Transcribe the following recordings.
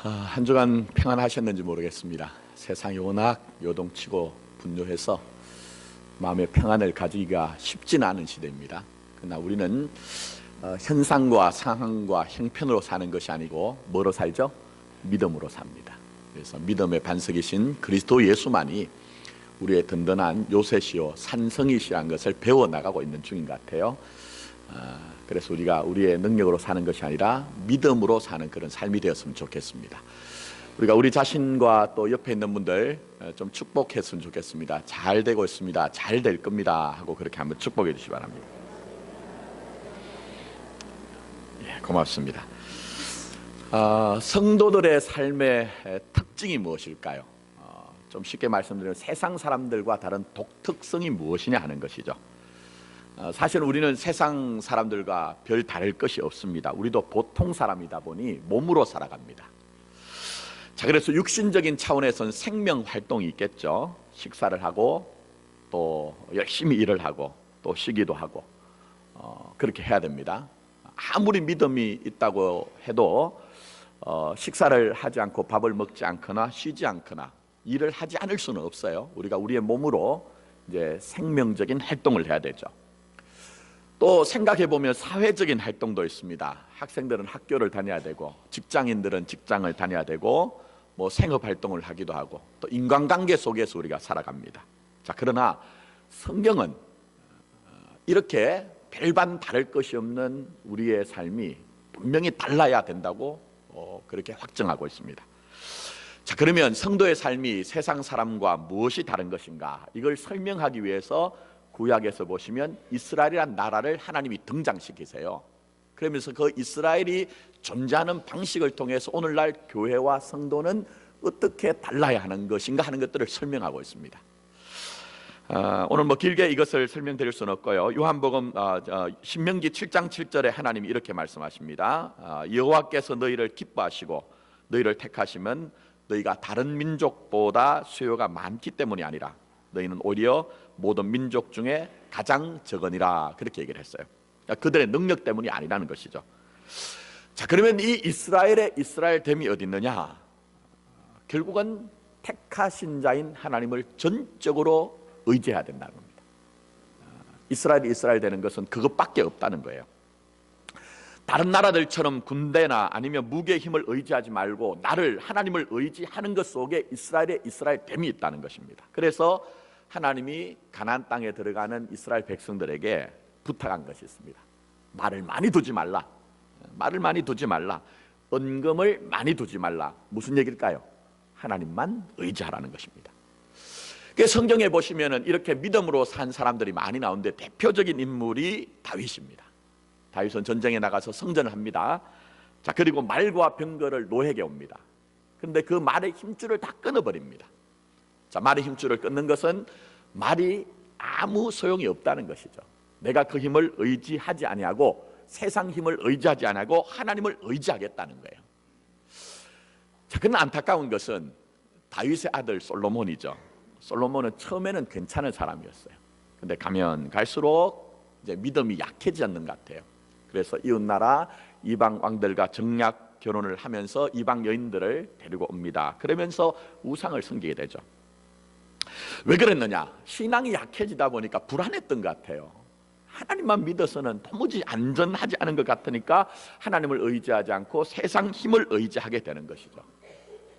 한 주간 평안하셨는지 모르겠습니다. 세상이 워낙 요동치고 분노해서 마음의 평안을 가지기가 쉽지는 않은 시대입니다. 그러나 우리는 현상과 상황과 형편으로 사는 것이 아니고 뭐로 살죠? 믿음으로 삽니다. 그래서 믿음의 반석이신 그리스도 예수만이 우리의 든든한 요새시요 산성이시라는 것을 배워나가고 있는 중인 것 같아요. 그래서 우리가 우리의 능력으로 사는 것이 아니라 믿음으로 사는 그런 삶이 되었으면 좋겠습니다. 우리가 우리 자신과 또 옆에 있는 분들 좀 축복했으면 좋겠습니다. 잘 되고 있습니다. 잘 될 겁니다. 하고 그렇게 한번 축복해 주시기 바랍니다. 예, 고맙습니다. 성도들의 삶의 특징이 무엇일까요? 좀 쉽게 말씀드리면 세상 사람들과 다른 독특성이 무엇이냐 하는 것이죠. 사실 우리는 세상 사람들과 별 다를 것이 없습니다. 우리도 보통 사람이다 보니 몸으로 살아갑니다. 자, 그래서 육신적인 차원에서는 생명 활동이 있겠죠. 식사를 하고 또 열심히 일을 하고 또 쉬기도 하고 그렇게 해야 됩니다. 아무리 믿음이 있다고 해도 식사를 하지 않고 밥을 먹지 않거나 쉬지 않거나 일을 하지 않을 수는 없어요. 우리가 우리의 몸으로 이제 생명적인 활동을 해야 되죠. 또 생각해 보면 사회적인 활동도 있습니다. 학생들은 학교를 다녀야 되고 직장인들은 직장을 다녀야 되고 뭐 생업 활동을 하기도 하고 또 인간관계 속에서 우리가 살아갑니다. 자, 그러나 성경은 이렇게 별반 다를 것이 없는 우리의 삶이 분명히 달라야 된다고 그렇게 확정하고 있습니다. 자, 그러면 성도의 삶이 세상 사람과 무엇이 다른 것인가? 이걸 설명하기 위해서 구약에서 보시면 이스라엘이란 나라를 하나님이 등장시키세요. 그러면서 그 이스라엘이 존재하는 방식을 통해서 오늘날 교회와 성도는 어떻게 달라야 하는 것인가 하는 것들을 설명하고 있습니다. 오늘 뭐 길게 이것을 설명드릴 수는 없고요. 요한복음 신명기 7장 7절에 하나님이 이렇게 말씀하십니다. 여호와께서 너희를 기뻐하시고 너희를 택하시면 너희가 다른 민족보다 수요가 많기 때문이 아니라 너희는 오히려 모든 민족 중에 가장 적으니라, 그렇게 얘기를 했어요. 그들의 능력 때문이 아니라는 것이죠. 자, 그러면 이 이스라엘의 이스라엘됨이 어디 있느냐? 결국은 택하신 자인 하나님을 전적으로 의지해야 된다는 겁니다. 이스라엘이 이스라엘 되는 것은 그것밖에 없다는 거예요. 다른 나라들처럼 군대나 아니면 무기의 힘을 의지하지 말고 나를, 하나님을 의지하는 것 속에 이스라엘의 이스라엘됨이 있다는 것입니다. 그래서 하나님이 가나안 땅에 들어가는 이스라엘 백성들에게 부탁한 것이 있습니다. 말을 많이 두지 말라. 말을 많이 두지 말라. 은금을 많이 두지 말라. 무슨 얘기일까요? 하나님만 의지하라는 것입니다. 성경에 보시면은 이렇게 믿음으로 산 사람들이 많이 나오는데 대표적인 인물이 다윗입니다. 다윗은 전쟁에 나가서 성전을 합니다. 자, 그리고 말과 병거를 노예에게 옵니다. 그런데 그 말의 힘줄을 다 끊어버립니다. 자, 말의 힘줄을 끊는 것은 말이 아무 소용이 없다는 것이죠. 내가 그 힘을 의지하지 아니하고 세상 힘을 의지하지 아니하고 하나님을 의지하겠다는 거예요. 자, 그러나 안타까운 것은 다윗의 아들 솔로몬이죠. 솔로몬은 처음에는 괜찮은 사람이었어요. 근데 가면 갈수록 이제 믿음이 약해졌는 것 같아요. 그래서 이웃나라 이방 왕들과 정략 결혼을 하면서 이방 여인들을 데리고 옵니다. 그러면서 우상을 섬기게 되죠. 왜 그랬느냐? 신앙이 약해지다 보니까 불안했던 것 같아요. 하나님만 믿어서는 도무지 안전하지 않은 것 같으니까 하나님을 의지하지 않고 세상 힘을 의지하게 되는 것이죠.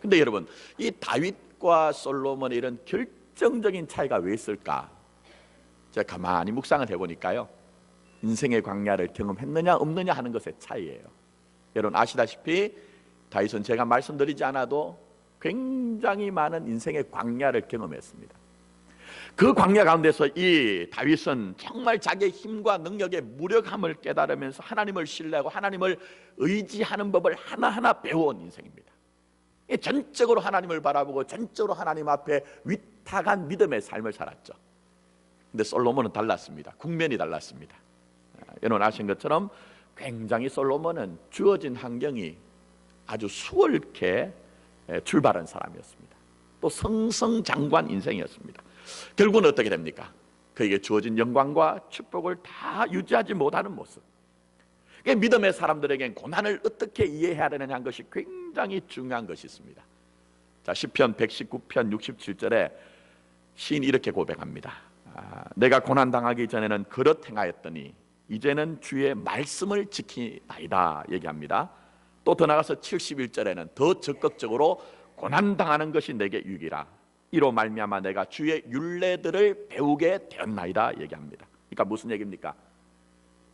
근데 여러분, 이 다윗과 솔로몬의 이런 결정적인 차이가 왜 있을까? 제가 가만히 묵상을 해보니까요, 인생의 광야를 경험했느냐 없느냐 하는 것의 차이예요. 여러분 아시다시피 다윗은 제가 말씀드리지 않아도 굉장히 많은 인생의 광야를 경험했습니다. 그 광야 가운데서 이 다윗은 정말 자기의 힘과 능력의 무력함을 깨달으면서 하나님을 신뢰하고 하나님을 의지하는 법을 하나하나 배워온 인생입니다. 전적으로 하나님을 바라보고 전적으로 하나님 앞에 위탁한 믿음의 삶을 살았죠. 근데 솔로몬은 달랐습니다. 국면이 달랐습니다. 여러분 아신 것처럼 굉장히 솔로몬은 주어진 환경이 아주 수월케 출발한 사람이었습니다. 또 승승장구한 인생이었습니다. 결국은 어떻게 됩니까? 그에게 주어진 영광과 축복을 다 유지하지 못하는 모습. 믿음의 사람들에겐 고난을 어떻게 이해해야 되느냐 하는 것이 굉장히 중요한 것이 있습니다. 자, 시편 119편 67절에 시인이 이렇게 고백합니다. 내가 고난당하기 전에는 그릇 행하였더니 이제는 주의 말씀을 지키나이다 얘기합니다. 또 더 나가서 71절에는 더 적극적으로 고난당하는 것이 내게 유익이라. 이로 말미암아 내가 주의 율례들을 배우게 되었나이다 얘기합니다. 그러니까 무슨 얘기입니까?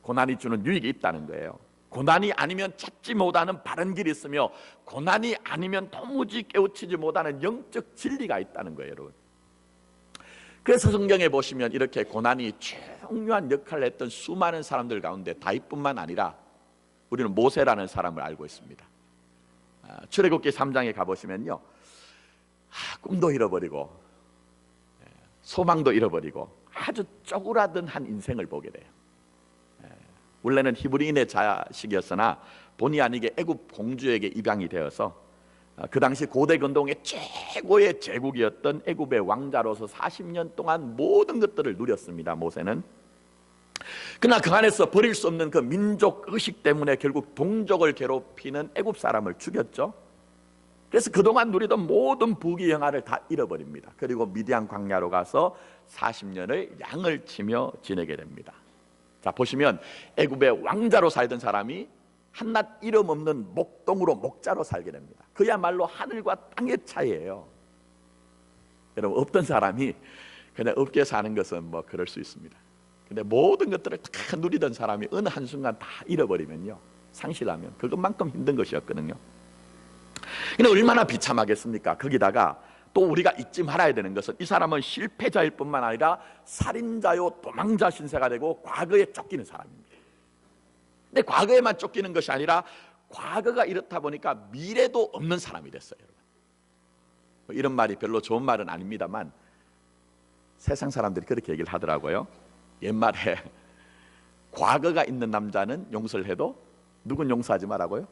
고난이 주는 유익이 있다는 거예요. 고난이 아니면 찾지 못하는 바른 길이 있으며 고난이 아니면 도무지 깨우치지 못하는 영적 진리가 있다는 거예요, 여러분. 그래서 성경에 보시면 이렇게 고난이 중요한 역할을 했던 수많은 사람들 가운데 다윗뿐만 아니라 우리는 모세라는 사람을 알고 있습니다. 출애굽기 3장에 가보시면요, 꿈도 잃어버리고 소망도 잃어버리고 아주 쪼그라든 한 인생을 보게 돼요. 원래는 히브리인의 자식이었으나 본의 아니게 애굽 공주에게 입양이 되어서 그 당시 고대 근동의 최고의 제국이었던 애굽의 왕자로서 40년 동안 모든 것들을 누렸습니다, 모세는. 그러나 그 안에서 버릴 수 없는 그 민족 의식 때문에 결국 동족을 괴롭히는 애굽 사람을 죽였죠. 그래서 그동안 누리던 모든 부귀영화를 다 잃어버립니다. 그리고 미디안 광야로 가서 40년을 양을 치며 지내게 됩니다. 자, 보시면 애굽의 왕자로 살던 사람이 한낱 이름 없는 목동으로 목자로 살게 됩니다. 그야말로 하늘과 땅의 차이예요. 여러분, 없던 사람이 그냥 없게 사는 것은 뭐 그럴 수 있습니다. 근데 모든 것들을 다 누리던 사람이 어느 한순간 다 잃어버리면요, 상실하면 그것만큼 힘든 것이었거든요. 근데 얼마나 비참하겠습니까? 거기다가 또 우리가 잊지 말아야 되는 것은 이 사람은 실패자일 뿐만 아니라 살인자요 도망자 신세가 되고 과거에 쫓기는 사람입니다. 근데 과거에만 쫓기는 것이 아니라 과거가 이렇다 보니까 미래도 없는 사람이 됐어요, 여러분. 이런 말이 별로 좋은 말은 아닙니다만 세상 사람들이 그렇게 얘기를 하더라고요. 옛말에 과거가 있는 남자는 용서를 해도 누군 용서하지 말라고요?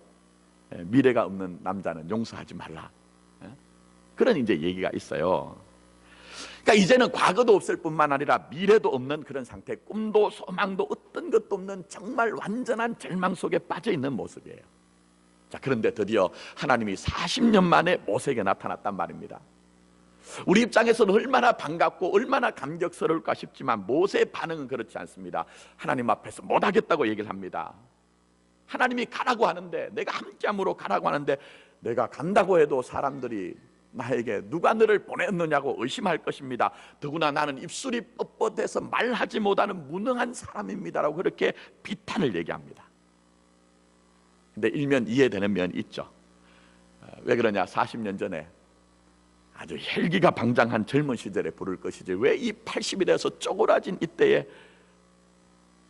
미래가 없는 남자는 용서하지 말라. 그런 이제 얘기가 있어요. 그러니까 이제는 과거도 없을 뿐만 아니라 미래도 없는 그런 상태, 꿈도 소망도 어떤 것도 없는 정말 완전한 절망 속에 빠져 있는 모습이에요. 자, 그런데 드디어 하나님이 40년 만에 모세에게 나타났단 말입니다. 우리 입장에서는 얼마나 반갑고 얼마나 감격스러울까 싶지만 모세의 반응은 그렇지 않습니다. 하나님 앞에서 못하겠다고 얘기를 합니다. 하나님이 가라고 하는데, 내가 함께함으로 가라고 하는데, 내가 간다고 해도 사람들이 나에게 누가 너를 보냈느냐고 의심할 것입니다. 더구나 나는 입술이 뻣뻣해서 말하지 못하는 무능한 사람입니다라고 그렇게 비탄을 얘기합니다. 근데 일면 이해되는 면이 있죠. 왜 그러냐? 40년 전에 아주 혈기가 방장한 젊은 시절에 부를 것이지 왜 이 80이 돼서 쪼그라진 이때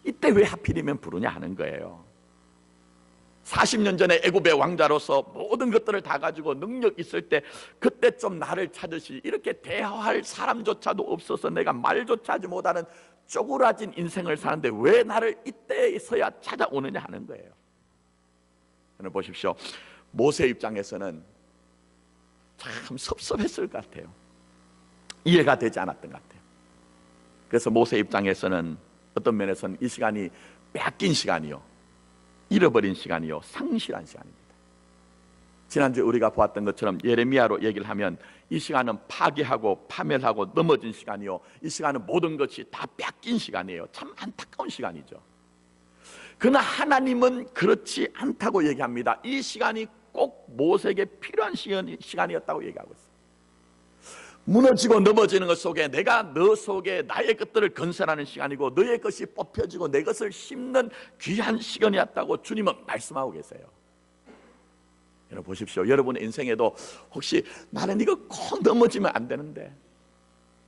왜 하필이면 부르냐 하는 거예요. 40년 전에 애굽의 왕자로서 모든 것들을 다 가지고 능력 있을 때 그때 좀 나를 찾으시, 이렇게 대화할 사람조차도 없어서 내가 말조차 하지 못하는 쪼그라진 인생을 사는데 왜 나를 이때에서야 찾아오느냐 하는 거예요. 여러분 보십시오. 모세 입장에서는 참 섭섭했을 것 같아요. 이해가 되지 않았던 것 같아요. 그래서 모세 입장에서는 어떤 면에서는 이 시간이 뺏긴 시간이요, 잃어버린 시간이요, 상실한 시간입니다. 지난주에 우리가 보았던 것처럼 예레미야로 얘기를 하면 이 시간은 파괴하고 파멸하고 넘어진 시간이요, 이 시간은 모든 것이 다 뺏긴 시간이에요. 참 안타까운 시간이죠. 그러나 하나님은 그렇지 않다고 얘기합니다. 이 시간이 꼭 모세에게 필요한 시간이었다고 얘기하고 있어요. 무너지고 넘어지는 것 속에 내가 너 속에 나의 것들을 건설하는 시간이고 너의 것이 뽑혀지고 내 것을 심는 귀한 시간이었다고 주님은 말씀하고 계세요. 여러분 보십시오. 여러분의 인생에도 혹시 나는 이거 꼭 넘어지면 안 되는데,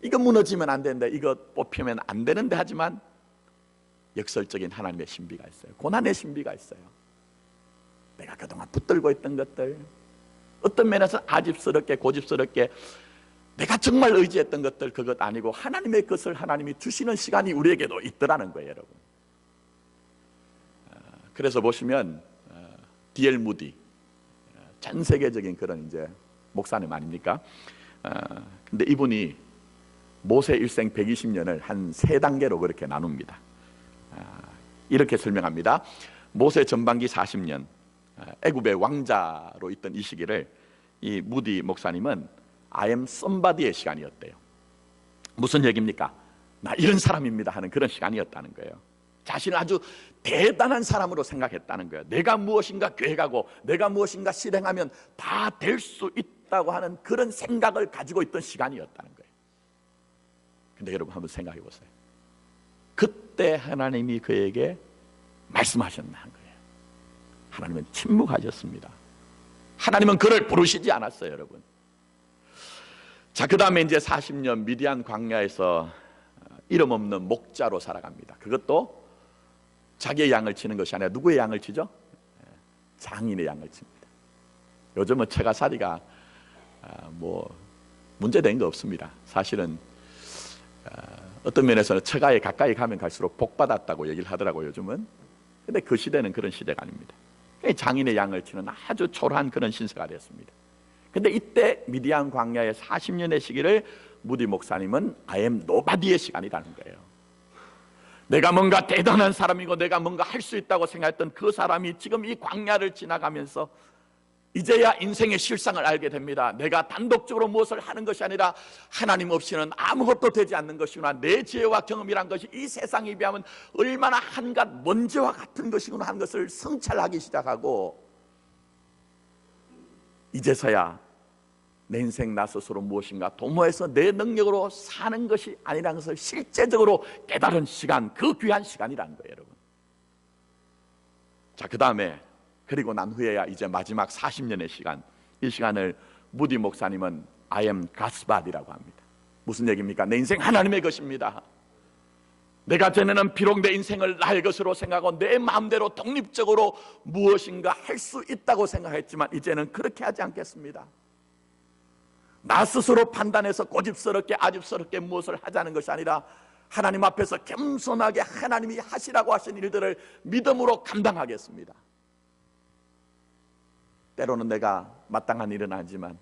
이거 무너지면 안 되는데, 이거 뽑히면 안 되는데 하지만 역설적인 하나님의 신비가 있어요. 고난의 신비가 있어요. 내가 그동안 붙들고 있던 것들, 어떤 면에서 아집스럽게 고집스럽게 내가 정말 의지했던 것들, 그것 아니고 하나님의 것을 하나님이 주시는 시간이 우리에게도 있더라는 거예요, 여러분. 그래서 보시면 D.L. 무디, 전 세계적인 그런 이제 목사님 아닙니까? 근데 이분이 모세 일생 120년을 한 세 단계로 그렇게 나눕니다. 이렇게 설명합니다. 모세 전반기 40년 애굽의 왕자로 있던 이 시기를 이 무디 목사님은 I am somebody의 시간이었대요. 무슨 얘기입니까? 나 이런 사람입니다 하는 그런 시간이었다는 거예요. 자신을 아주 대단한 사람으로 생각했다는 거예요. 내가 무엇인가 계획하고 내가 무엇인가 실행하면 다 될 수 있다고 하는 그런 생각을 가지고 있던 시간이었다는 거예요. 근데 여러분 한번 생각해 보세요. 그때 하나님이 그에게 말씀하셨나 한 거예요. 하나님은 침묵하셨습니다. 하나님은 그를 부르시지 않았어요, 여러분. 자, 그 다음에 이제 40년 미디안 광야에서 이름 없는 목자로 살아갑니다. 그것도 자기의 양을 치는 것이 아니라 누구의 양을 치죠? 장인의 양을 칩니다. 요즘은 처가살이가 뭐 문제된 거 없습니다. 사실은 어떤 면에서는 처가에 가까이 가면 갈수록 복 받았다고 얘기를 하더라고요, 요즘은. 근데 그 시대는 그런 시대가 아닙니다. 장인의 양을 치는 아주 초라한 그런 신세가 됐습니다. 근데 이때 미디안 광야의 40년의 시기를 무디 목사님은 I am nobody의 시간이라는 거예요. 내가 뭔가 대단한 사람이고 내가 뭔가 할 수 있다고 생각했던 그 사람이 지금 이 광야를 지나가면서 이제야 인생의 실상을 알게 됩니다. 내가 단독적으로 무엇을 하는 것이 아니라 하나님 없이는 아무것도 되지 않는 것이구나. 내 지혜와 경험이란 것이 이 세상에 비하면 얼마나 한갓 먼지와 같은 것이구나 하는 것을 성찰하기 시작하고, 이제서야 내 인생 나 스스로 무엇인가 도모해서 내 능력으로 사는 것이 아니라는 것을 실제적으로 깨달은 시간, 그 귀한 시간이라는 거예요, 여러분. 자, 그 다음에 그리고 난 후에야 이제 마지막 40년의 시간, 이 시간을 무디 목사님은 I am God's body라고 합니다. 무슨 얘기입니까? 내 인생 하나님의 것입니다. 내가 전에는 비록 내 인생을 나의 것으로 생각하고 내 마음대로 독립적으로 무엇인가 할 수 있다고 생각했지만 이제는 그렇게 하지 않겠습니다. 나 스스로 판단해서 고집스럽게 아집스럽게 무엇을 하자는 것이 아니라 하나님 앞에서 겸손하게 하나님이 하시라고 하신 일들을 믿음으로 감당하겠습니다. 때로는 내가 마땅한 일은 아니지만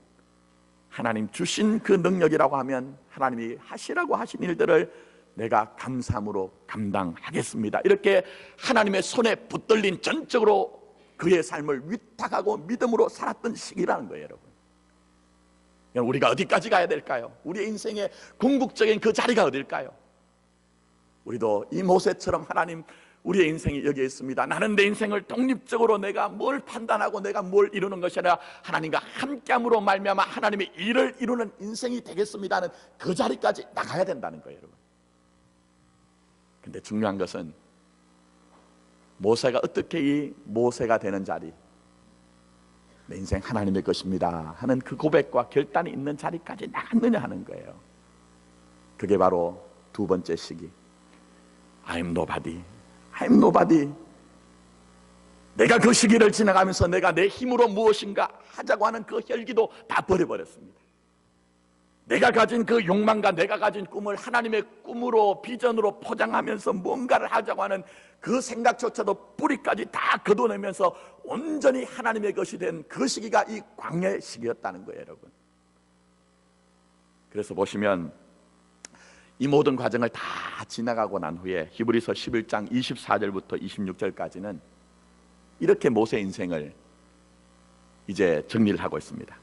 하나님 주신 그 능력이라고 하면 하나님이 하시라고 하신 일들을 내가 감사함으로 감당하겠습니다. 이렇게 하나님의 손에 붙들린 전적으로 그의 삶을 위탁하고 믿음으로 살았던 시기라는 거예요, 여러분. 우리가 어디까지 가야 될까요? 우리의 인생의 궁극적인 그 자리가 어딜까요? 우리도 이 모세처럼 하나님, 우리의 인생이 여기에 있습니다. 나는 내 인생을 독립적으로 내가 뭘 판단하고 내가 뭘 이루는 것이 아니라 하나님과 함께함으로 말미암아 하나님의 일을 이루는 인생이 되겠습니다 하는 그 자리까지 나가야 된다는 거예요, 여러분. 근데 중요한 것은 모세가 어떻게 이 모세가 되는 자리, 내 인생 하나님의 것입니다 하는 그 고백과 결단이 있는 자리까지 나갔느냐 하는 거예요. 그게 바로 두 번째 시기, I am nobody, I am nobody. 내가 그 시기를 지나가면서 내가 내 힘으로 무엇인가 하자고 하는 그 혈기도 다 버려버렸습니다. 내가 가진 그 욕망과 내가 가진 꿈을 하나님의 꿈으로, 비전으로 포장하면서 뭔가를 하자고 하는 그 생각조차도 뿌리까지 다 걷어내면서 온전히 하나님의 것이 된 그 시기가 이 광야의 시기였다는 거예요, 여러분. 그래서 보시면 이 모든 과정을 다 지나가고 난 후에 히브리서 11장 24절부터 26절까지는 이렇게 모세 인생을 이제 정리를 하고 있습니다.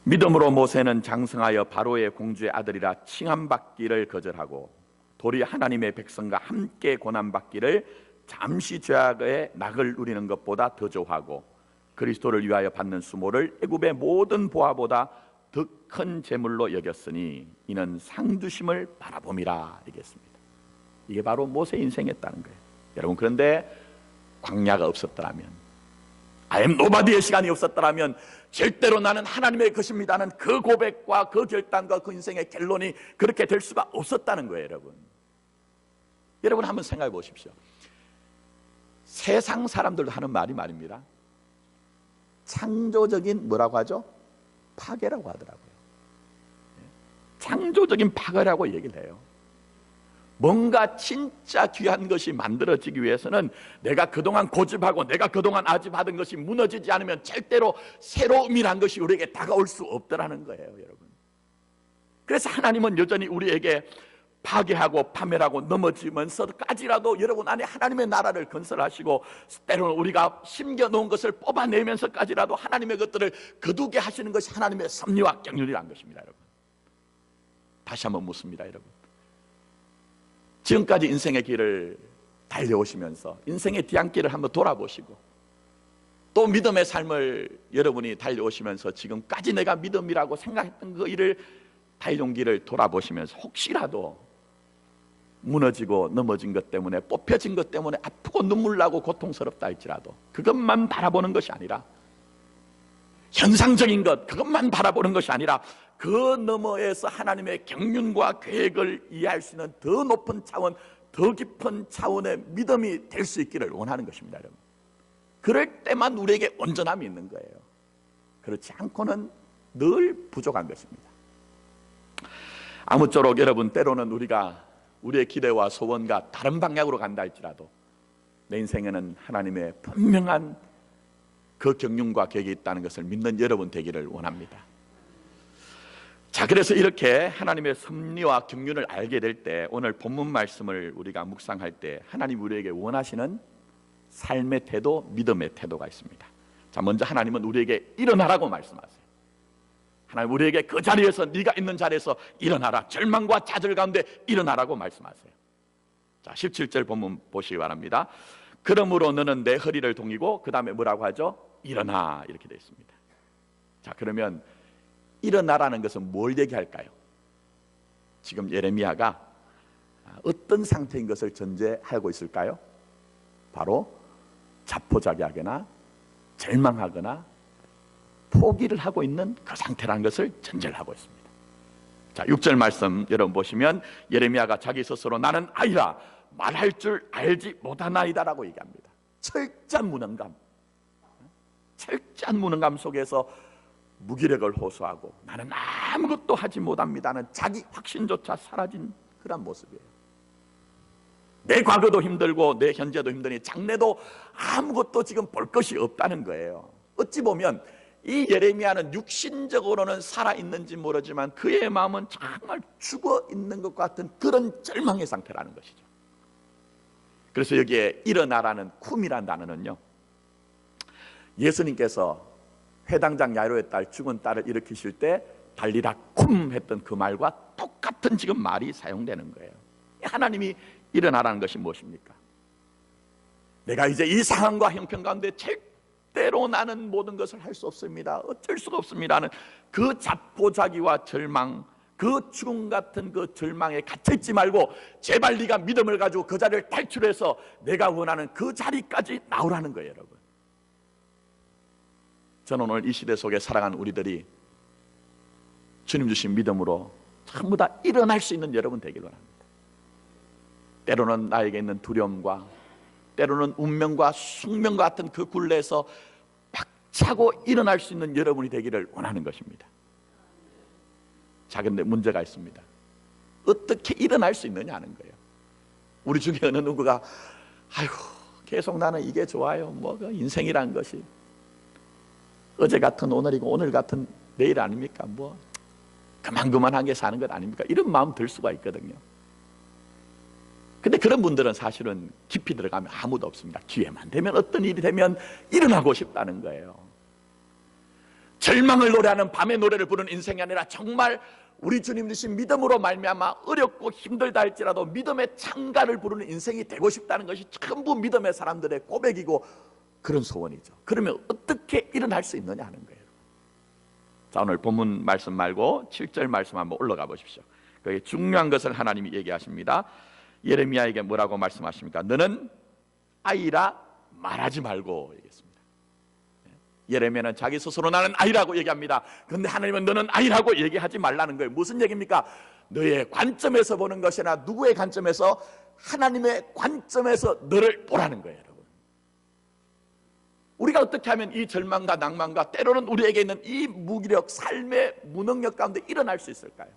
믿음으로 모세는 장성하여 바로의 공주의 아들이라 칭함받기를 거절하고 도리 하나님의 백성과 함께 고난받기를 잠시 죄악의 낙을 누리는 것보다 더 좋아하고 그리스도를 위하여 받는 수모를 애굽의 모든 보화보다 더 큰 재물로 여겼으니 이는 상 주심을 바라봄이라 얘기했습니다. 이게 바로 모세 인생이었다는 거예요, 여러분. 그런데 광야가 없었더라면, I am nobody의 시간이 없었더라면 절대로 나는 하나님의 것입니다는 그 고백과 그 결단과 그 인생의 결론이 그렇게 될 수가 없었다는 거예요, 여러분. 여러분 한번 생각해 보십시오. 세상 사람들도 하는 말이 말입니다. 창조적인 뭐라고 하죠? 파괴라고 하더라고요. 창조적인 파괴라고 얘기를 해요. 뭔가 진짜 귀한 것이 만들어지기 위해서는 내가 그동안 고집하고 내가 그동안 아집하던 것이 무너지지 않으면 절대로 새로움이란 것이 우리에게 다가올 수 없더라는 거예요, 여러분. 그래서 하나님은 여전히 우리에게 파괴하고 파멸하고 넘어지면서까지라도 여러분 안에 하나님의 나라를 건설하시고, 때로는 우리가 심겨놓은 것을 뽑아내면서까지라도 하나님의 것들을 거두게 하시는 것이 하나님의 섭리와 경륜이라는 것입니다. 여러분, 다시 한번 묻습니다. 여러분, 지금까지 인생의 길을 달려오시면서 인생의 뒤안길을 한번 돌아보시고, 또 믿음의 삶을 여러분이 달려오시면서 지금까지 내가 믿음이라고 생각했던 그 일을 달려온 길을 돌아보시면서 혹시라도 무너지고 넘어진 것 때문에, 뽑혀진 것 때문에 아프고 눈물 나고 고통스럽다 할지라도 그것만 바라보는 것이 아니라, 현상적인 것 그것만 바라보는 것이 아니라, 그 너머에서 하나님의 경륜과 계획을 이해할 수 있는 더 높은 차원, 더 깊은 차원의 믿음이 될 수 있기를 원하는 것입니다. 여러분, 그럴 때만 우리에게 온전함이 있는 거예요. 그렇지 않고는 늘 부족한 것입니다. 아무쪼록 여러분, 때로는 우리가 우리의 기대와 소원과 다른 방향으로 간다 할지라도 내 인생에는 하나님의 분명한 그 경륜과 계획이 있다는 것을 믿는 여러분 되기를 원합니다. 자, 그래서 이렇게 하나님의 섭리와 경륜을 알게 될 때, 오늘 본문 말씀을 우리가 묵상할 때 하나님 우리에게 원하시는 삶의 태도, 믿음의 태도가 있습니다. 자, 먼저 하나님은 우리에게 일어나라고 말씀하세요. 하나님 우리에게 그 자리에서, 네가 있는 자리에서 일어나라, 절망과 좌절 가운데 일어나라고 말씀하세요. 자, 17절 본문 보시기 바랍니다. 그러므로 너는 내 허리를 동이고, 그 다음에 뭐라고 하죠? 일어나, 이렇게 되어 있습니다. 자, 그러면 일어나라는 것은 뭘 얘기할까요? 지금 예레미야가 어떤 상태인 것을 전제하고 있을까요? 바로 자포자기하거나 절망하거나 포기를 하고 있는 그 상태라는 것을 전제를 하고 있습니다. 자, 6절 말씀 여러분 보시면 예레미야가 자기 스스로 나는 아이라 말할 줄 알지 못하나이다 라고 얘기합니다. 철저한 무능감, 철저한 무능감 속에서 무기력을 호소하고 나는 아무것도 하지 못합니다는 자기 확신조차 사라진 그런 모습이에요. 내 과거도 힘들고 내 현재도 힘드니 장래도 아무것도 지금 볼 것이 없다는 거예요. 어찌 보면 이 예레미야는 육신적으로는 살아있는지 모르지만 그의 마음은 정말 죽어있는 것 같은 그런 절망의 상태라는 것이죠. 그래서 여기에 일어나라는 쿰이라는 단어는요, 예수님께서 회당장 야이로의 딸, 죽은 딸을 일으키실 때 달리라 쿰 했던 그 말과 똑같은 지금 말이 사용되는 거예요. 하나님이 일어나라는 것이 무엇입니까? 내가 이제 이 상황과 형편 가운데 절대로 나는 모든 것을 할 수 없습니다, 어쩔 수가 없습니다 하는 그 자포자기와 절망, 그 죽음 같은 그 절망에 갇혀있지 말고 제발 네가 믿음을 가지고 그 자리를 탈출해서 내가 원하는 그 자리까지 나오라는 거예요. 여러분, 저는 오늘 이 시대 속에 살아가는 우리들이 주님 주신 믿음으로 전부 다 일어날 수 있는 여러분 되기를 원합니다. 때로는 나에게 있는 두려움과 때로는 운명과 숙명과 같은 그 굴레에서 박차고 일어날 수 있는 여러분이 되기를 원하는 것입니다. 자, 그런데 문제가 있습니다. 어떻게 일어날 수 있느냐 하는 거예요. 우리 중에 어느 누구가 아이고 계속 나는 이게 좋아요, 뭐 그 인생이란 것이 어제 같은 오늘이고 오늘 같은 내일 아닙니까? 뭐 그만하게 사는 것 아닙니까? 이런 마음 들 수가 있거든요. 근데 그런 분들은 사실은 깊이 들어가면 아무도 없습니다. 기회만 되면, 어떤 일이 되면 일어나고 싶다는 거예요. 절망을 노래하는 밤의 노래를 부르는 인생이 아니라 정말 우리 주님 주신 믿음으로 말미암아 어렵고 힘들다 할지라도 믿음의 창가를 부르는 인생이 되고 싶다는 것이 전부 믿음의 사람들의 고백이고 그런 소원이죠. 그러면 어떻게 일어날 수 있느냐 하는 거예요. 자, 오늘 본문 말씀 말고 7절 말씀 한번 올라가 보십시오. 거기 중요한 것을 하나님이 얘기하십니다. 예레미야에게 뭐라고 말씀하십니까? 너는 아이라 말하지 말고 얘기했습니다. 예레미야는 자기 스스로 나는 아이라고 얘기합니다. 그런데 하나님은 너는 아이라고 얘기하지 말라는 거예요. 무슨 얘기입니까? 너의 관점에서 보는 것이 아니라 누구의 관점에서? 하나님의 관점에서 너를 보라는 거예요. 여러분, 우리가 어떻게 하면 이 절망과 낭만과 때로는 우리에게 있는 이 무기력, 삶의 무능력 가운데 일어날 수 있을까요?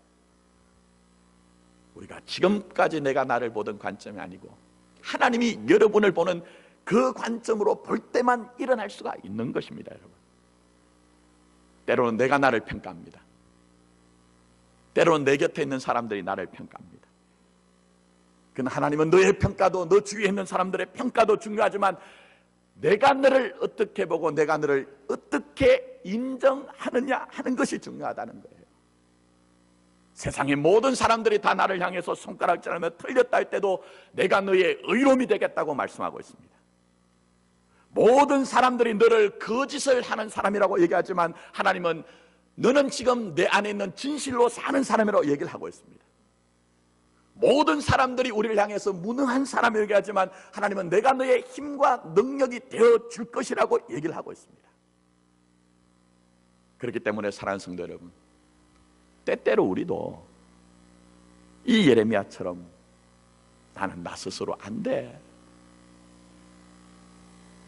우리가 지금까지 내가 나를 보던 관점이 아니고 하나님이 여러분을 보는 그 관점으로 볼 때만 일어날 수가 있는 것입니다. 여러분, 때로는 내가 나를 평가합니다. 때로는 내 곁에 있는 사람들이 나를 평가합니다. 그는 하나님은 너의 평가도, 너 주위에 있는 사람들의 평가도 중요하지만 내가 너를 어떻게 보고 내가 너를 어떻게 인정하느냐 하는 것이 중요하다는 거예요. 세상의 모든 사람들이 다 나를 향해서 손가락질하며 틀렸다 할 때도 내가 너의 의로움이 되겠다고 말씀하고 있습니다. 모든 사람들이 너를 거짓을 하는 사람이라고 얘기하지만 하나님은 너는 지금 내 안에 있는 진실로 사는 사람이라고 얘기를 하고 있습니다. 모든 사람들이 우리를 향해서 무능한 사람이라고 얘기하지만 하나님은 내가 너의 힘과 능력이 되어줄 것이라고 얘기를 하고 있습니다. 그렇기 때문에 사랑하는 성도 여러분, 때때로 우리도 이 예레미야처럼 나는 나 스스로 안 돼,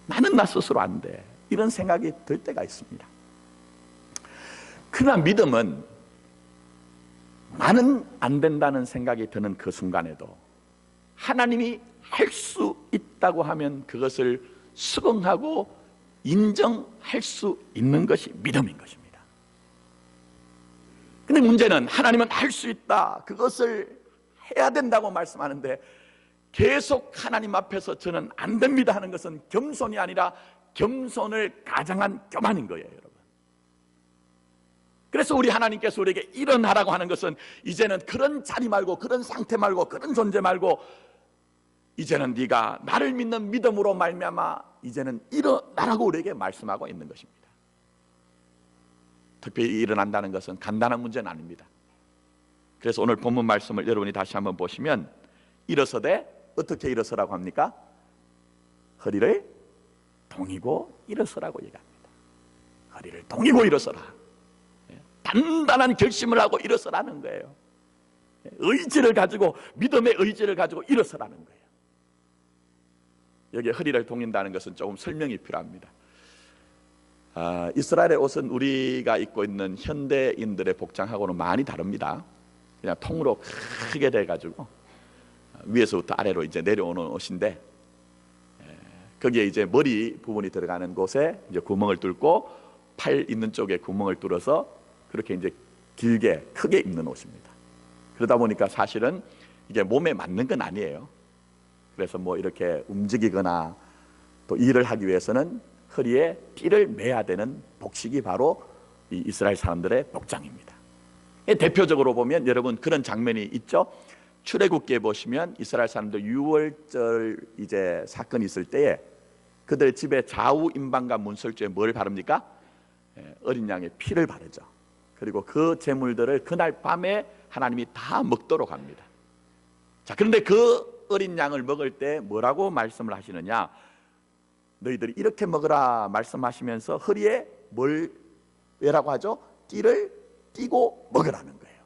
나는 나 스스로 안 돼, 이런 생각이 들 때가 있습니다. 그러나 믿음은 나는 안 된다는 생각이 드는 그 순간에도 하나님이 할 수 있다고 하면 그것을 수긍하고 인정할 수 있는 것이 믿음인 것입니다. 근데 문제는 하나님은 할 수 있다, 그것을 해야 된다고 말씀하는데 계속 하나님 앞에서 저는 안 됩니다 하는 것은 겸손이 아니라 겸손을 가장한 교만인 거예요, 여러분. 그래서 우리 하나님께서 우리에게 일어나라고 하는 것은 이제는 그런 자리 말고, 그런 상태 말고, 그런 존재 말고 이제는 네가 나를 믿는 믿음으로 말미암아 이제는 일어나라고 우리에게 말씀하고 있는 것입니다. 특별히 일어난다는 것은 간단한 문제는 아닙니다. 그래서 오늘 본문 말씀을 여러분이 다시 한번 보시면 일어서되 어떻게 일어서라고 합니까? 허리를 동이고 일어서라고 얘기합니다. 허리를 동이고 일어서라. 단단한 결심을 하고 일어서라는 거예요. 의지를 가지고, 믿음의 의지를 가지고 일어서라는 거예요. 여기 허리를 동인다는 것은 조금 설명이 필요합니다. 이스라엘의 옷은 우리가 입고 있는 현대인들의 복장하고는 많이 다릅니다. 그냥 통으로 크게 돼가지고 위에서부터 아래로 이제 내려오는 옷인데, 거기에 이제 머리 부분이 들어가는 곳에 이제 구멍을 뚫고 팔 있는 쪽에 구멍을 뚫어서 그렇게 이제 길게 크게 입는 옷입니다. 그러다 보니까 사실은 이게 몸에 맞는 건 아니에요. 그래서 뭐 이렇게 움직이거나 또 일을 하기 위해서는 허리에 띠를 매야 되는 복식이 바로 이 이스라엘 사람들의 복장입니다. 대표적으로 보면 여러분 그런 장면이 있죠. 출애굽기에 보시면 이스라엘 사람들 유월절 이제 사건이 있을 때에 그들 집에 좌우 임방과 문설주에 뭘 바릅니까? 어린 양의 피를 바르죠. 그리고 그 제물들을 그날 밤에 하나님이 다 먹도록 합니다. 자, 그런데 그 어린 양을 먹을 때 뭐라고 말씀을 하시느냐? 너희들이 이렇게 먹으라 말씀하시면서 허리에 뭘 왜라고 하죠? 띠를 띠고 먹으라는 거예요.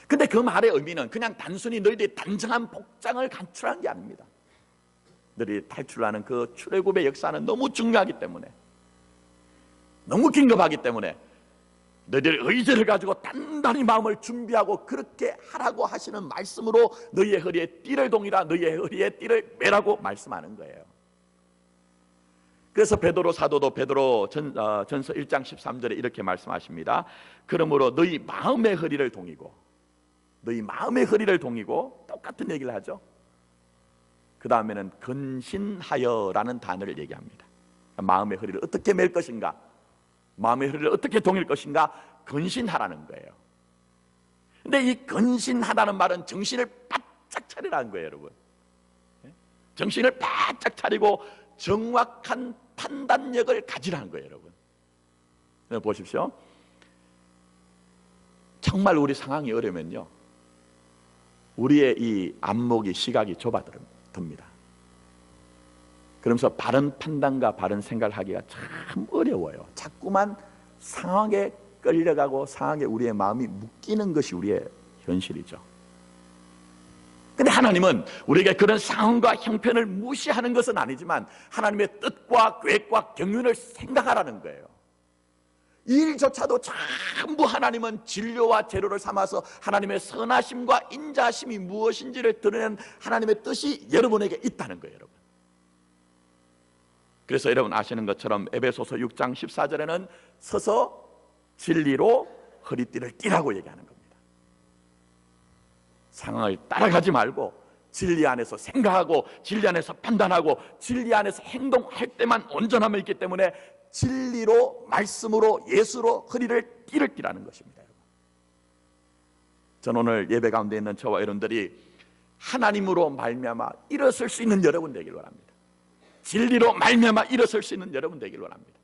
근데 그 말의 의미는 그냥 단순히 너희들이 단정한 복장을 갖추라는 게 아닙니다. 너희들이 탈출하는 그 출애굽의 역사는 너무 중요하기 때문에, 너무 긴급하기 때문에 너희들 의지를 가지고 단단히 마음을 준비하고 그렇게 하라고 하시는 말씀으로 너희의 허리에 띠를 동이라, 너희의 허리에 띠를 매라고 말씀하는 거예요. 그래서 베드로 사도도 베드로 전서 1장 13절에 이렇게 말씀하십니다. 그러므로 너희 마음의 허리를 동이고, 너희 마음의 허리를 동이고, 똑같은 얘기를 하죠. 그 다음에는 근신하여라는 단어를 얘기합니다. 마음의 허리를 어떻게 맬 것인가, 마음의 허리를 어떻게 동일 것인가, 근신하라는 거예요. 근데 이 근신하다는 말은 정신을 바짝 차리라는 거예요, 여러분. 정신을 바짝 차리고 정확한 판단력을 가지라는 거예요, 여러분. 보십시오. 정말 우리 상황이 어려면요, 우리의 이 안목이, 시각이 좁아듭니다. 그러면서 바른 판단과 바른 생각을 하기가 참 어려워요. 자꾸만 상황에 끌려가고 상황에 우리의 마음이 묶이는 것이 우리의 현실이죠. 근데 하나님은 우리에게 그런 상황과 형편을 무시하는 것은 아니지만 하나님의 뜻과 계획과 경륜을 생각하라는 거예요. 이 일조차도 전부 하나님은 진료와 재료를 삼아서 하나님의 선하심과 인자하심이 무엇인지를 드러낸 하나님의 뜻이 여러분에게 있다는 거예요, 여러분. 그래서 여러분 아시는 것처럼 에베소서 6장 14절에는 서서 진리로 허리띠를 띠라고 얘기하는 겁니다. 상황을 따라가지 말고 진리 안에서 생각하고 진리 안에서 판단하고 진리 안에서 행동할 때만 온전함이 있기 때문에 진리로, 말씀으로, 예수로 허리를 띠를 띠라는 것입니다. 저는 오늘 예배 가운데 있는 저와 여러분들이 하나님으로 말미암아 일어설 수 있는 여러분 되기를 원합니다. 진리로 말미암아 일어설 수 있는 여러분 되기를 원합니다.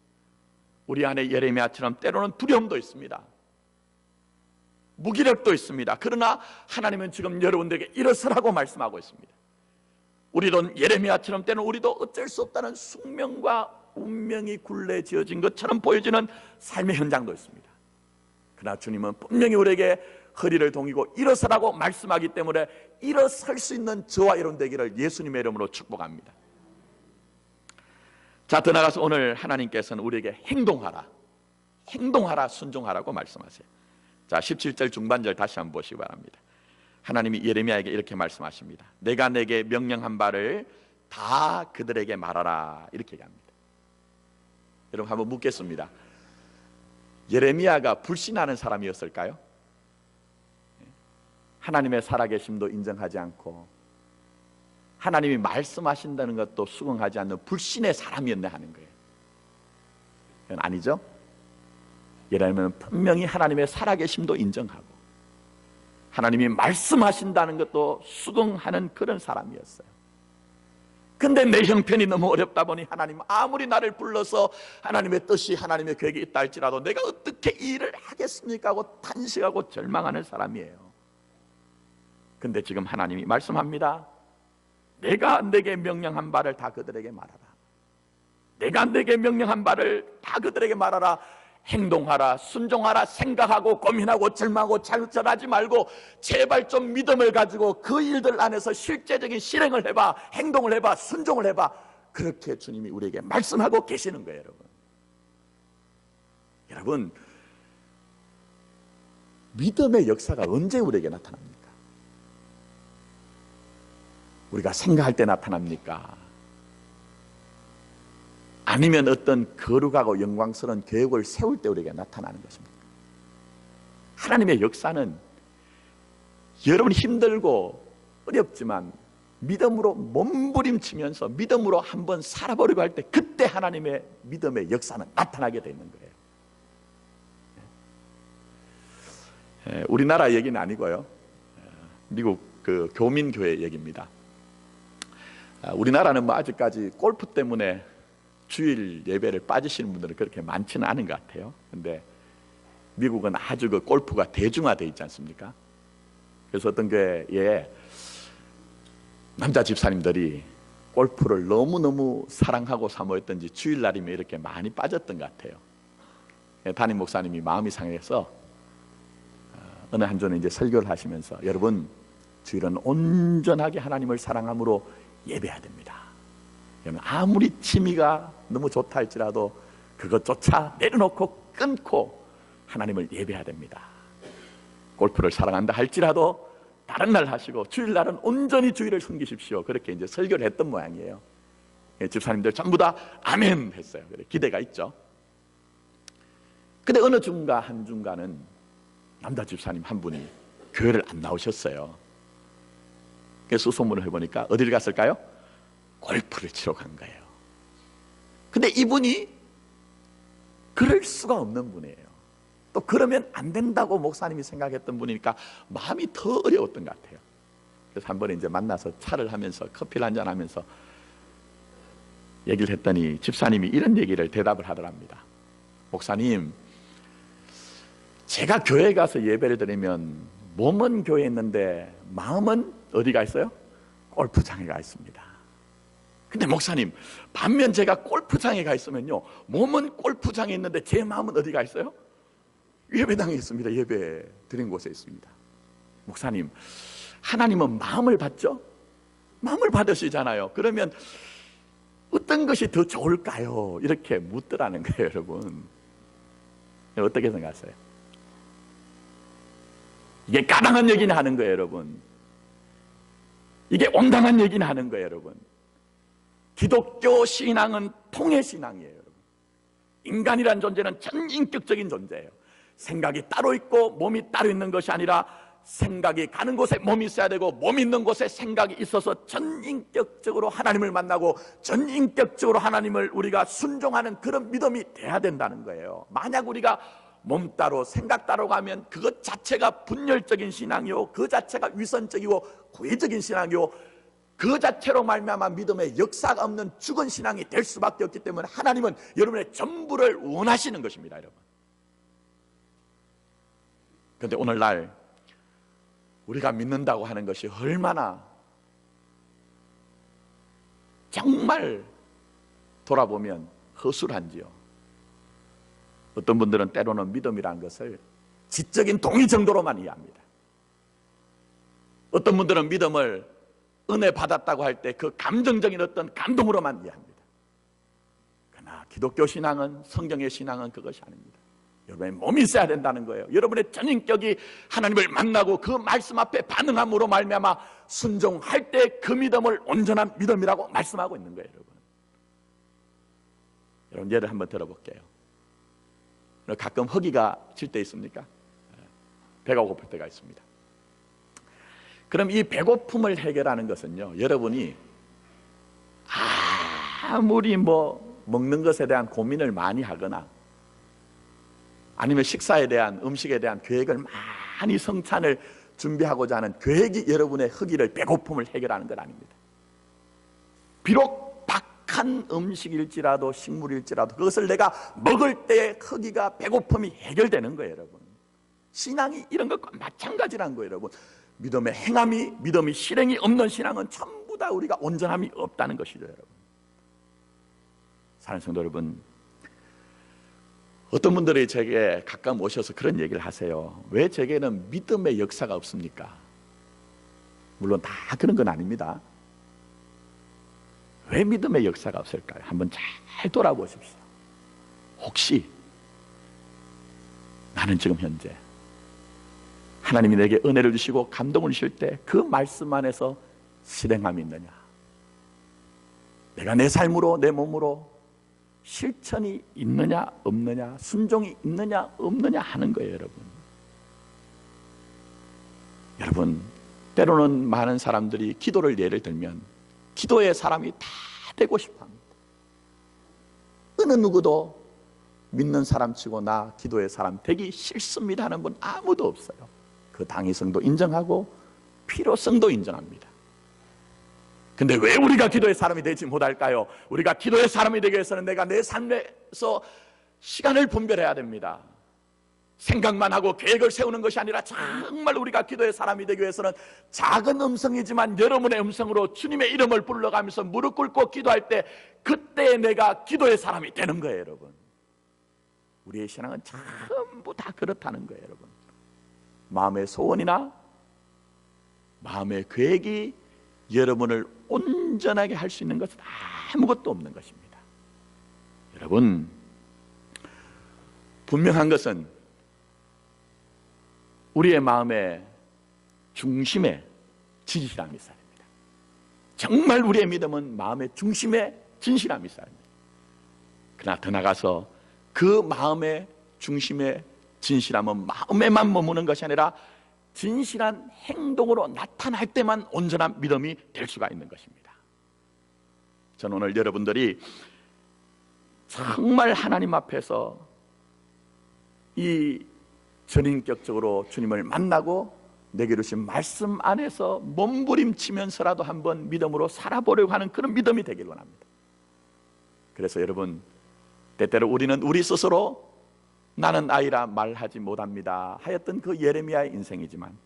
우리 안에 예레미야처럼 때로는 두려움도 있습니다. 무기력도 있습니다. 그러나 하나님은 지금 여러분들에게 일어서라고 말씀하고 있습니다. 우리도 예레미야처럼 때는 우리도 어쩔 수 없다는 숙명과 운명이 굴레 지어진 것처럼 보여지는 삶의 현장도 있습니다. 그러나 주님은 분명히 우리에게 허리를 동이고 일어서라고 말씀하기 때문에 일어설 수 있는 저와 여러분 되기를 예수님의 이름으로 축복합니다. 자, 더 나가서 오늘 하나님께서는 우리에게 행동하라, 행동하라, 순종하라고 말씀하세요. 자, 17절 중반절 다시 한번 보시기 바랍니다. 하나님이 예레미야에게 이렇게 말씀하십니다. 내가 내게 명령한 바를 다 그들에게 말하라, 이렇게 얘기합니다. 여러분 한번 묻겠습니다. 예레미야가 불신하는 사람이었을까요? 하나님의 살아계심도 인정하지 않고 하나님이 말씀하신다는 것도 수긍하지 않는 불신의 사람이었네 하는 거예요. 이건 아니죠? 예레미야는 분명히 하나님의 살아계심도 인정하고 하나님이 말씀하신다는 것도 수긍하는 그런 사람이었어요. 근데 내 형편이 너무 어렵다 보니 하나님 아무리 나를 불러서 하나님의 뜻이 하나님의 계획이 있다 할지라도 내가 어떻게 이 일을 하겠습니까 하고 탄식하고 절망하는 사람이에요. 근데 지금 하나님이 말씀합니다. 내가 내게 명령한 바를 다 그들에게 말하라. 내가 내게 명령한 바를 다 그들에게 말하라. 행동하라, 순종하라, 생각하고 고민하고 절망하고 좌절하지 말고 제발 좀 믿음을 가지고 그 일들 안에서 실제적인 실행을 해봐, 행동을 해봐, 순종을 해봐. 그렇게 주님이 우리에게 말씀하고 계시는 거예요. 여러분, 믿음의 역사가 언제 우리에게 나타납니까? 우리가 생각할 때 나타납니까? 아니면 어떤 거룩하고 영광스러운 계획을 세울 때 우리에게 나타나는 것입니다. 하나님의 역사는 여러분이 힘들고 어렵지만 믿음으로 몸부림치면서 믿음으로 한번 살아보려고 할 때 그때 하나님의 믿음의 역사는 나타나게 되는 거예요. 우리나라 얘기는 아니고요, 미국 그 교민교회 얘기입니다. 우리나라는 뭐 아직까지 골프 때문에 주일 예배를 빠지시는 분들은 그렇게 많지는 않은 것 같아요. 근데 미국은 아주 그 골프가 대중화되어 있지 않습니까? 그래서 어떤 교회에 남자 집사님들이 골프를 너무너무 사랑하고 사모했던지 주일날이면 이렇게 많이 빠졌던 것 같아요. 담임 목사님이 마음이 상해서 어느 한 주는 이제 설교를 하시면서 여러분, 주일은 온전하게 하나님을 사랑함으로 예배해야 됩니다. 아무리 취미가 너무 좋다 할지라도 그것조차 내려놓고 끊고 하나님을 예배해야 됩니다. 골프를 사랑한다 할지라도 다른 날 하시고 주일날은 온전히 주일을 섬기십시오. 그렇게 이제 설교를 했던 모양이에요. 집사님들 전부 다 아멘 했어요. 기대가 있죠. 근데 어느 중간 한 중간은 남자 집사님 한 분이 교회를 안 나오셨어요. 그래서 소문을 해보니까 어디를 갔을까요? 골프를 치러 간 거예요. 근데 이분이 그럴 수가 없는 분이에요. 또 그러면 안 된다고 목사님이 생각했던 분이니까 마음이 더 어려웠던 것 같아요. 그래서 한 번에 이제 만나서 차를 하면서 커피를 한잔 하면서 얘기를 했더니 집사님이 이런 얘기를 대답을 하더랍니다. 목사님, 제가 교회 가서 예배를 드리면 몸은 교회에 있는데 마음은 어디가 있어요? 골프장에 가 있습니다. 근데 목사님, 반면 제가 골프장에 가 있으면요, 몸은 골프장에 있는데 제 마음은 어디가 있어요? 예배당에 있습니다. 예배 드린 곳에 있습니다. 목사님, 하나님은 마음을 받죠? 마음을 받으시잖아요. 그러면 어떤 것이 더 좋을까요? 이렇게 묻더라는 거예요. 여러분, 어떻게 생각하세요? 이게 까당한 얘기는 하는 거예요. 여러분, 이게 온당한 얘기는 하는 거예요. 여러분, 기독교 신앙은 통해 신앙이에요. 여러분, 인간이란 존재는 전인격적인 존재예요. 생각이 따로 있고 몸이 따로 있는 것이 아니라 생각이 가는 곳에 몸이 있어야 되고 몸이 있는 곳에 생각이 있어서 전인격적으로 하나님을 만나고 전인격적으로 하나님을 우리가 순종하는 그런 믿음이 돼야 된다는 거예요. 만약 우리가 몸 따로 생각 따로 가면 그것 자체가 분열적인 신앙이요, 그 자체가 위선적이고 구애적인 신앙이요, 그 자체로 말미암아 믿음의 역사가 없는 죽은 신앙이 될 수밖에 없기 때문에 하나님은 여러분의 전부를 원하시는 것입니다, 여러분. 그런데 오늘날 우리가 믿는다고 하는 것이 얼마나 정말 돌아보면 허술한지요. 어떤 분들은 때로는 믿음이라는 것을 지적인 동의 정도로만 이해합니다. 어떤 분들은 믿음을 은혜 받았다고 할 때 그 감정적인 어떤 감동으로만 이해합니다. 그러나 기독교 신앙은, 성경의 신앙은 그것이 아닙니다. 여러분의 몸이 있어야 된다는 거예요. 여러분의 전인격이 하나님을 만나고 그 말씀 앞에 반응함으로 말미암아 순종할 때 그 믿음을 온전한 믿음이라고 말씀하고 있는 거예요, 여러분. 여러분, 예를 한번 들어볼게요. 가끔 허기가 질 때 있습니까? 배가 고플 때가 있습니다. 그럼 이 배고픔을 해결하는 것은요, 여러분이 아무리 먹는 것에 대한 고민을 많이 하거나 아니면 식사에 대한, 음식에 대한 계획을 많이 성찬을 준비하고자 하는 계획이 여러분의 허기를, 배고픔을 해결하는 건 아닙니다. 비록 박한 음식일지라도 식물일지라도 그것을 내가 먹을 때 허기가, 배고픔이 해결되는 거예요, 여러분. 신앙이 이런 것과 마찬가지라는 거예요, 여러분. 믿음의 행함이, 믿음이 실행이 없는 신앙은 전부 다 우리가 온전함이 없다는 것이죠, 여러분. 사랑하는 성도 여러분, 어떤 분들이 제게 가끔 오셔서 그런 얘기를 하세요. 왜 제게는 믿음의 역사가 없습니까? 물론 다 그런 건 아닙니다. 왜 믿음의 역사가 없을까요? 한번 잘 돌아보십시오. 혹시 나는 지금 현재 하나님이 내게 은혜를 주시고 감동을 주실 때 그 말씀 안에서 실행함이 있느냐? 내가 내 삶으로, 내 몸으로 실천이 있느냐 없느냐, 순종이 있느냐 없느냐 하는 거예요, 여러분. 여러분, 때로는 많은 사람들이 기도를 예를 들면 기도의 사람이 다 되고 싶어 합니다. 어느 누구도 믿는 사람치고 나 기도의 사람 되기 싫습니다 하는 분 아무도 없어요. 그 당위성도 인정하고 필요성도 인정합니다. 근데 왜 우리가 기도의 사람이 되지 못할까요? 우리가 기도의 사람이 되기 위해서는 내가 내 삶에서 시간을 분별해야 됩니다. 생각만 하고 계획을 세우는 것이 아니라 정말 우리가 기도의 사람이 되기 위해서는 작은 음성이지만 여러분의 음성으로 주님의 이름을 불러가면서 무릎 꿇고 기도할 때 그때 내가 기도의 사람이 되는 거예요, 여러분. 우리의 신앙은 전부 다 그렇다는 거예요, 여러분. 마음의 소원이나 마음의 계획이 여러분을 온전하게 할 수 있는 것은 아무것도 없는 것입니다. 여러분, 분명한 것은 우리의 마음의 중심에 진실함이 있어야 됩니다. 정말 우리의 믿음은 마음의 중심에 진실함이 있어야 됩니다. 그러나 더 나아가서 그 마음의 중심에 진실함은 마음에만 머무는 것이 아니라 진실한 행동으로 나타날 때만 온전한 믿음이 될 수가 있는 것입니다. 저는 오늘 여러분들이 정말 하나님 앞에서 이 전인격적으로 주님을 만나고 내게 주신 말씀 안에서 몸부림치면서라도 한번 믿음으로 살아보려고 하는 그런 믿음이 되길 원합니다. 그래서 여러분, 때때로 우리는 우리 스스로 나는 아이라 말하지 못합니다 하였던 그 예레미야의 인생이지만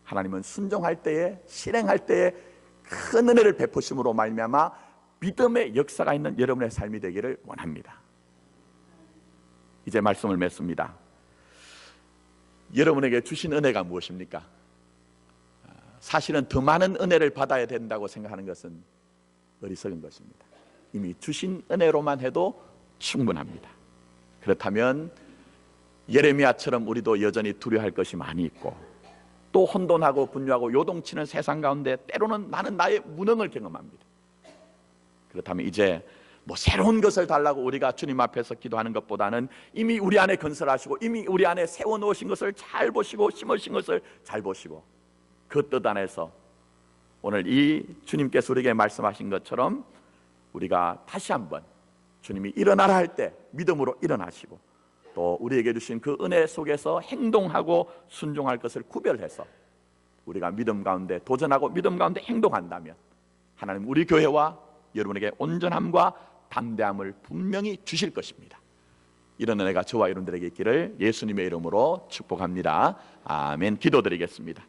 하나님은 순종할 때에, 실행할 때에 큰 은혜를 베푸심으로 말미암아 믿음의 역사가 있는 여러분의 삶이 되기를 원합니다. 이제 말씀을 맺습니다. 여러분에게 주신 은혜가 무엇입니까? 사실은 더 많은 은혜를 받아야 된다고 생각하는 것은 어리석은 것입니다. 이미 주신 은혜로만 해도 충분합니다. 그렇다면 예레미야처럼 우리도 여전히 두려워할 것이 많이 있고 또 혼돈하고 분주하고 요동치는 세상 가운데 때로는 나는 나의 무능을 경험합니다. 그렇다면 이제 새로운 것을 달라고 우리가 주님 앞에서 기도하는 것보다는 이미 우리 안에 건설하시고 이미 우리 안에 세워놓으신 것을 잘 보시고 심으신 것을 잘 보시고 그 뜻 안에서 오늘 이 주님께서 우리에게 말씀하신 것처럼 우리가 다시 한번 주님이 일어나라 할 때 믿음으로 일어나시고, 또 우리에게 주신 그 은혜 속에서 행동하고 순종할 것을 구별해서 우리가 믿음 가운데 도전하고 믿음 가운데 행동한다면 하나님 우리 교회와 여러분에게 온전함과 담대함을 분명히 주실 것입니다. 이런 은혜가 저와 여러분들에게 있기를 예수님의 이름으로 축복합니다. 아멘. 기도드리겠습니다.